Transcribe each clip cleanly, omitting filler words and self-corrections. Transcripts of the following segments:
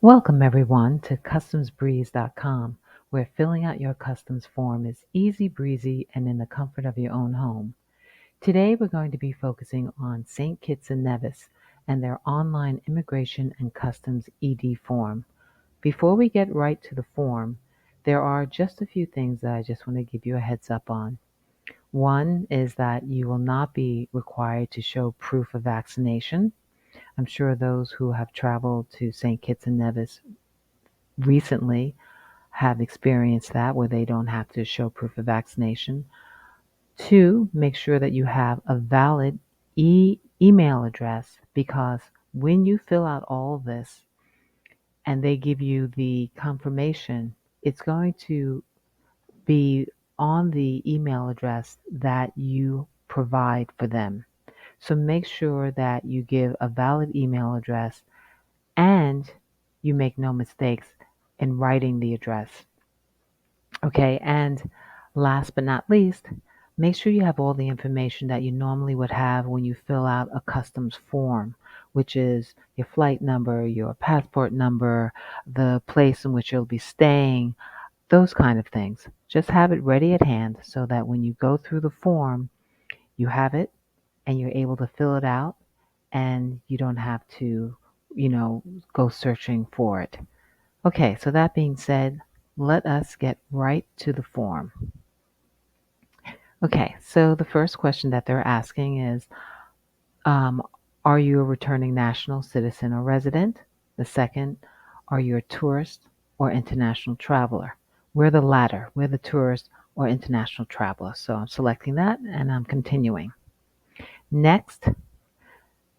Welcome everyone to customsbreeze.com, where filling out your customs form is easy breezy and in the comfort of your own home. Today we're going to be focusing on St. Kitts and Nevis and their online immigration and customs ED form. Before we get right to the form, there are just a few things that I just want to give you a heads up on. One is that you will not be required to show proof of vaccination. I'm sure those who have traveled to St. Kitts and Nevis recently have experienced that where they don't have to show proof of vaccination. Two, make sure that you have a valid email address, because when you fill out all of this and they give you the confirmation, it's going to be on the email address that you provide for them. So make sure that you give a valid email address and you make no mistakes in writing the address. Okay, and last but not least, make sure you have all the information that you normally would have when you fill out a customs form, which is your flight number, your passport number, the place in which you'll be staying, those kind of things. Just have it ready at hand so that when you go through the form, you have it and you're able to fill it out and you don't have to, you know, go searching for it. Okay, so that being said, let us get right to the form. Okay, so the first question that they're asking is, um, are you a returning national, citizen, or resident? The second, are you a tourist or international traveler? We're the latter. We're the tourist or international traveler. So I'm selecting that and I'm continuing. Next,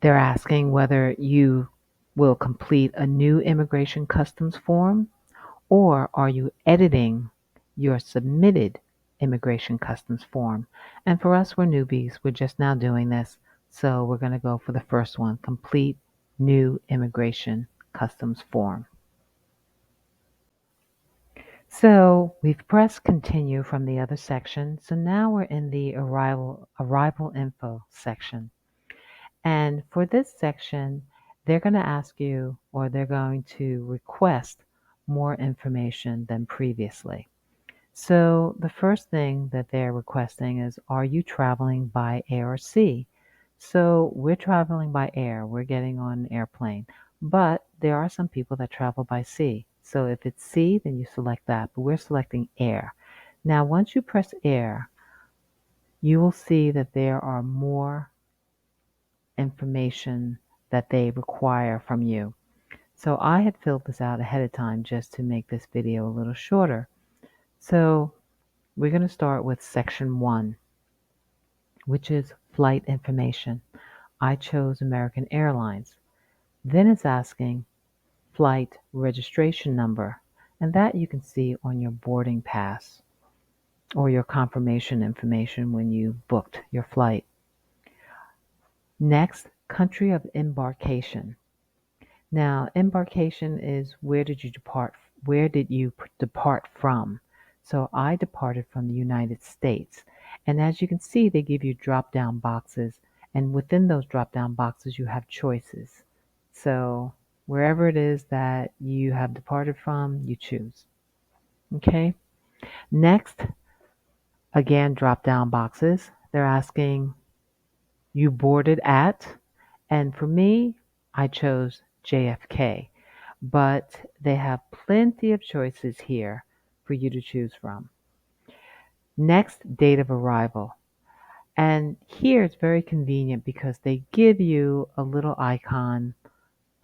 they're asking whether you will complete a new immigration customs form, or are you editing your submitted immigration customs form? And for us, we're newbies. We're just now doing this. So we're going to go for the first one, complete new immigration customs form. So we've pressed continue from the other section. So now we're in the arrival info section. And for this section, they're going to ask you, or they're going to request more information than previously. So the first thing that they're requesting is, are you traveling by air or sea? So we're traveling by air. We're getting on an airplane. But there are some people that travel by sea. So if it's sea, then you select that. But we're selecting air. Now, once you press air, you will see that there are more information that they require from you. So I had filled this out ahead of time just to make this video a little shorter. So we're going to start with section 1, which is flight information. I chose American Airlines. Then it's asking flight registration number, and that you can see on your boarding pass or your confirmation information when you booked your flight. Next, country of embarkation. Now, embarkation is where did you depart? Where did you depart from? So I departed from the United States. And as you can see, they give you drop-down boxes. And within those drop-down boxes, you have choices. So wherever it is that you have departed from, you choose. Okay. Next, again, drop-down boxes. They're asking you boarded at, and for me, I chose JFK. But they have plenty of choices here for you to choose from. Next, date of arrival. And here it's very convenient because they give you a little icon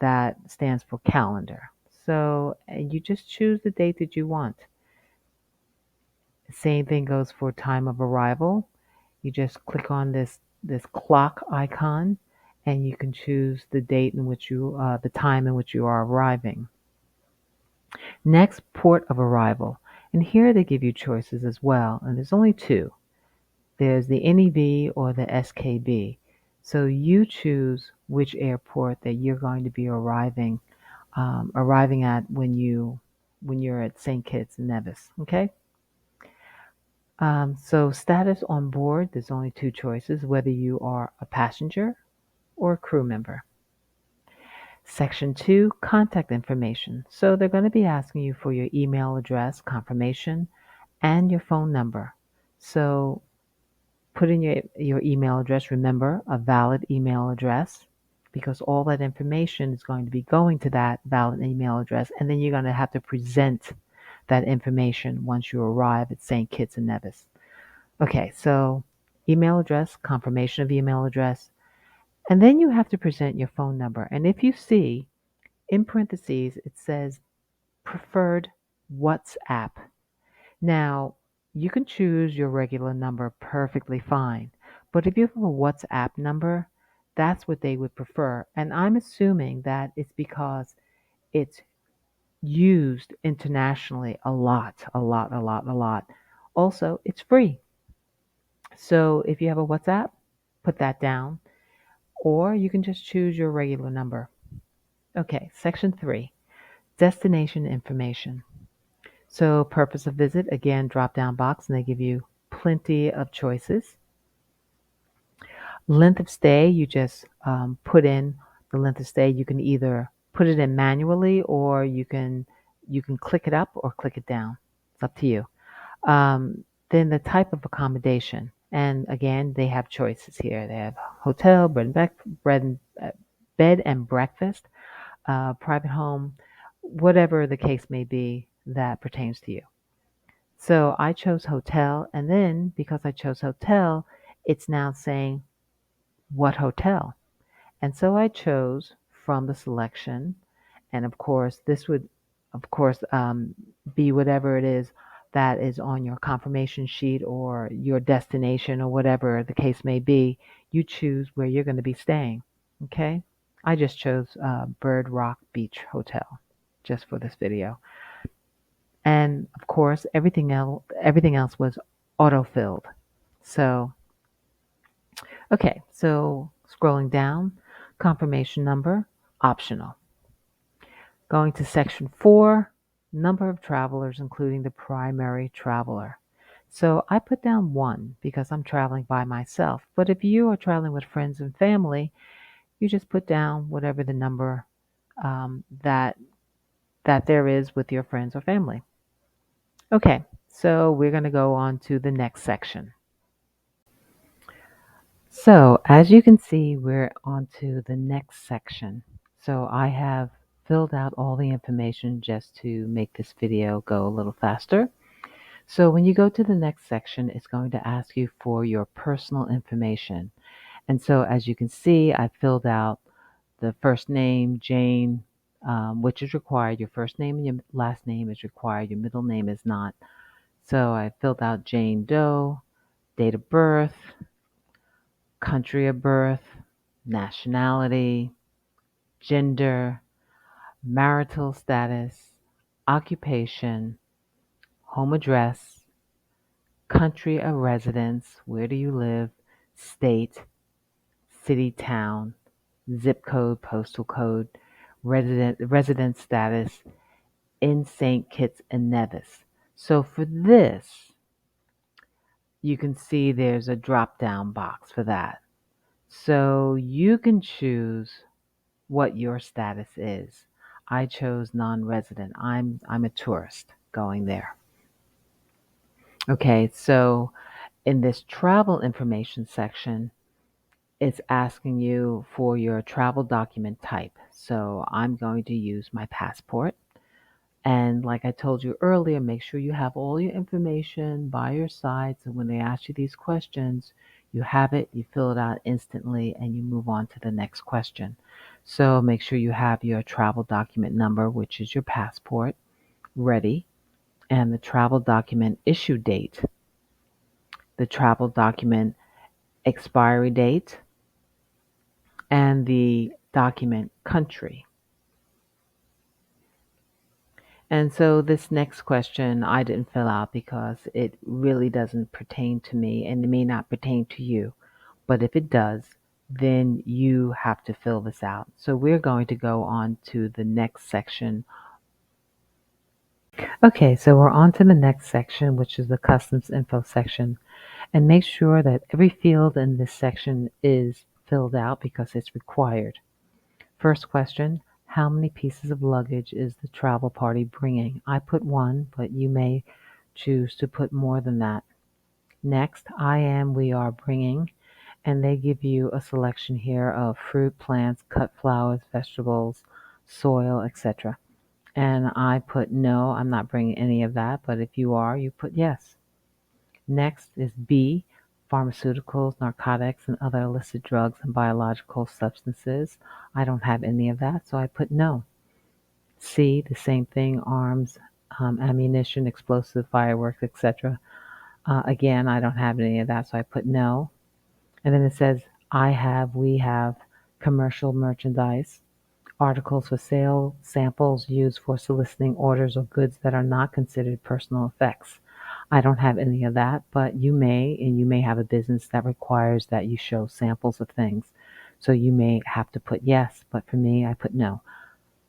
that stands for calendar. So you just choose the date that you want. Same thing goes for time of arrival. You just click on this clock icon and you can choose the date in which the time in which you are arriving. Next, port of arrival. And here they give you choices as well. And there's only two. There's the NEV or the SKB. So you choose which airport that you're going to be arriving at when you're at St. Kitts and Nevis. Okay. So status on board. There's only two choices: whether you are a passenger or a crew member. Section 2, contact information. So they're going to be asking you for your email address, confirmation, and your phone number. So put in your email address, remember, a valid email address, because all that information is going to be going to that valid email address, and then you're going to have to present that information once you arrive at St. Kitts and Nevis. Okay, so email address, confirmation of email address, and then you have to present your phone number. And if you see in parentheses, it says preferred WhatsApp. Now, you can choose your regular number perfectly fine, but if you have a WhatsApp number, that's what they would prefer. And I'm assuming that it's because it's used internationally a lot, a lot, a lot, a lot. Also, it's free. So if you have a WhatsApp, put that down, or you can just choose your regular number. Okay, section 3, destination information. So, purpose of visit, again, drop down box, and they give you plenty of choices. Length of stay, you just put in the length of stay. You can either put it in manually, or you can click it up or click it down. It's up to you. Then the type of accommodation, and again, they have choices here. They have hotel, bed and breakfast, private home, whatever the case may be that pertains to you. So I chose hotel, and then because I chose hotel, it's now saying what hotel. And so I chose from the selection, and of course, this would, of course, be whatever it is that is on your confirmation sheet or your destination or whatever the case may be. You choose where you're going to be staying. Okay. I just chose Bird Rock Beach Hotel just for this video. And of course, everything else was auto-filled. So, okay, so scrolling down, confirmation number, optional. Going to section 4, number of travelers, including the primary traveler. So I put down 1 because I'm traveling by myself. But if you are traveling with friends and family, you just put down whatever the number that there is with your friends or family. Okay, so we're going to go on to the next section. So as you can see, we're on to the next section. So I have filled out all the information just to make this video go a little faster. So when you go to the next section, it's going to ask you for your personal information. And so as you can see, I filled out the first name, Jane, which is required. Your first name and your last name is required. Your middle name is not. So I filled out Jane Doe, date of birth, country of birth, nationality, gender, marital status, occupation, home address, country of residence, where do you live, state, city, town, zip code, postal code, resident status in St. Kitts and Nevis. So for this, you can see there's a drop down box for that. So you can choose what your status is. I chose non-resident. I'm a tourist going there. Okay, so in this travel information section, it's asking you for your travel document type. So I'm going to use my passport. And like I told you earlier, make sure you have all your information by your side. So when they ask you these questions, you have it, you fill it out instantly, and you move on to the next question. So make sure you have your travel document number, which is your passport, ready, and the travel document issue date, the travel document expiry date, and the document country. And so this next question I didn't fill out because it really doesn't pertain to me and it may not pertain to you. But if it does, then you have to fill this out. So we're going to go on to the next section. Okay, so we're on to the next section, which is the customs info section. And make sure that every field in this section is filled out because it's required. First question, how many pieces of luggage is the travel party bringing? I put 1, but you may choose to put more than that. Next, we are bringing, and they give you a selection here of fruit, plants, cut flowers, vegetables, soil, etc. And I put no, I'm not bringing any of that, but if you are, you put yes. Next is B, pharmaceuticals, narcotics, and other illicit drugs and biological substances. I don't have any of that, so I put no. C, the same thing, arms, ammunition, explosive, fireworks, etc. Again, I don't have any of that, so I put no. And then it says, we have commercial merchandise, articles for sale, samples used for soliciting orders or goods that are not considered personal effects. I don't have any of that, but you may have a business that requires that you show samples of things. So you may have to put yes, but for me, I put no.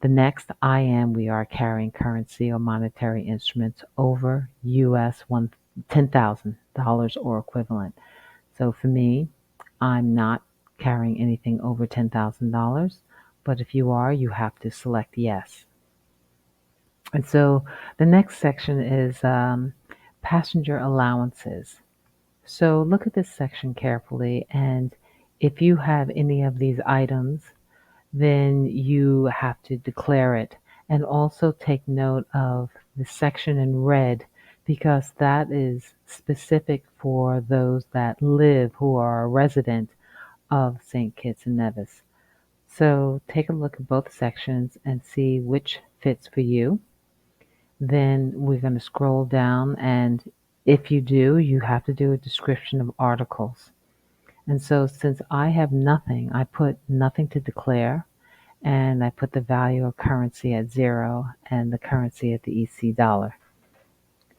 The next, we are carrying currency or monetary instruments over US $10,000 or equivalent. So for me, I'm not carrying anything over $10,000, but if you are, you have to select yes. And so the next section is passenger allowances. So look at this section carefully, and if you have any of these items, then you have to declare it. And also take note of the section in red, because that is specific for those that live who are a resident of St. Kitts and Nevis. So take a look at both sections and see which fits for you. Then we're going to scroll down, and if you do, you have to do a description of articles. And so since I have nothing, I put nothing to declare, and I put the value of currency at 0 and the currency at the EC dollar.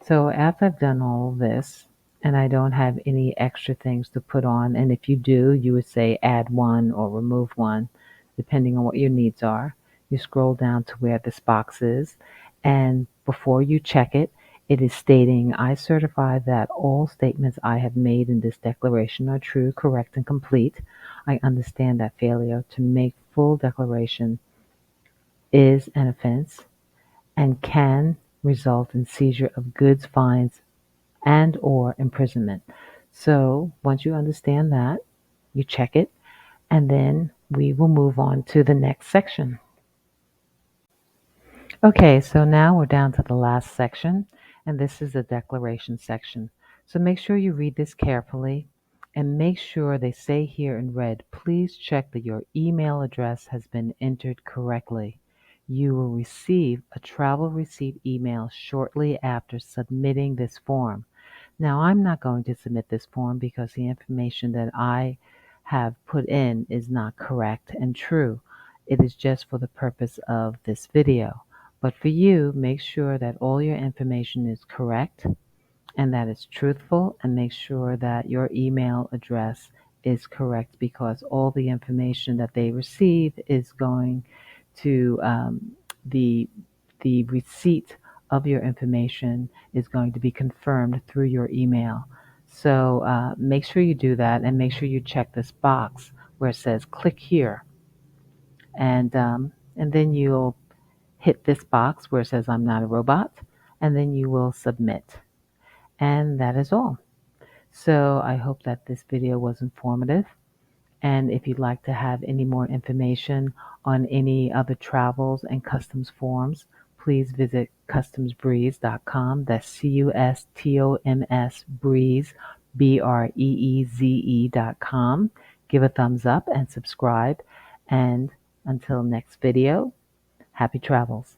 So after I've done all this, and I don't have any extra things to put on, and if you do, you would say add 1 or remove 1, depending on what your needs are. You scroll down to where this box is, and before you check it, it is stating, I certify that all statements I have made in this declaration are true, correct, and complete. I understand that failure to make full declaration is an offense and can result in seizure of goods, fines, and or imprisonment. So once you understand that, you check it, and then we will move on to the next section. Okay, so now we're down to the last section, and this is the declaration section. So make sure you read this carefully, and make sure they say here in red, please check that your email address has been entered correctly. You will receive a travel receipt email shortly after submitting this form. Now, I'm not going to submit this form because the information that I have put in is not correct and true. It is just for the purpose of this video. But for you, make sure that all your information is correct and that it's truthful, and make sure that your email address is correct, because all the information that they receive is going to the receipt of your information is going to be confirmed through your email. So make sure you do that, and make sure you check this box where it says click here, and then you'll hit this box where it says I'm not a robot, and then you will submit. And that is all. So I hope that this video was informative. And if you'd like to have any more information on any other travels and customs forms, please visit customsbreeze.com. That's CUSTOMS Breeze, BREEZE.com. Give a thumbs up and subscribe. And until next video, happy travels.